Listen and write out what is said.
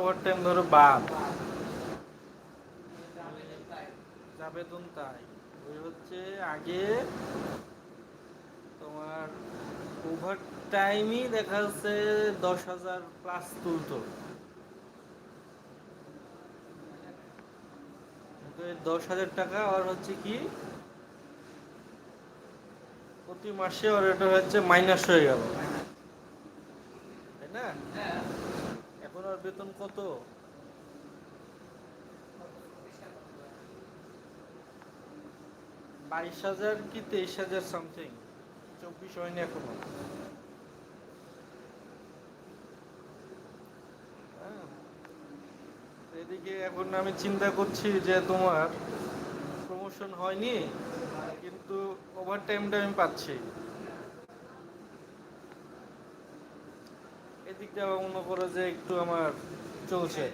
Over time ধরো বাদ, যা বেতন তাই। ওই হচ্ছে আগে তোমার ওভার টাইমই দেখা যাচ্ছে 10,000 প্লাস তুলতো, কিন্তু এই 10,000 টাকা আর হচ্ছে কি প্রতি মাসে ওর এটা হচ্ছে মাইনাস হয়ে গেল, তাই না? এখন ওর বেতন কত? 22,000 কি 23,000 সামথিং, 24 হয়নি এখনো। হ্যাঁ, এদিকে এখন আমি চিন্তা করছি যে তোমার প্রমোশন হয়নি, কিন্তু ওভার টাইমটা আমি পাচ্ছি। এদিকটা মনে করো যে একটু আমার চলছে।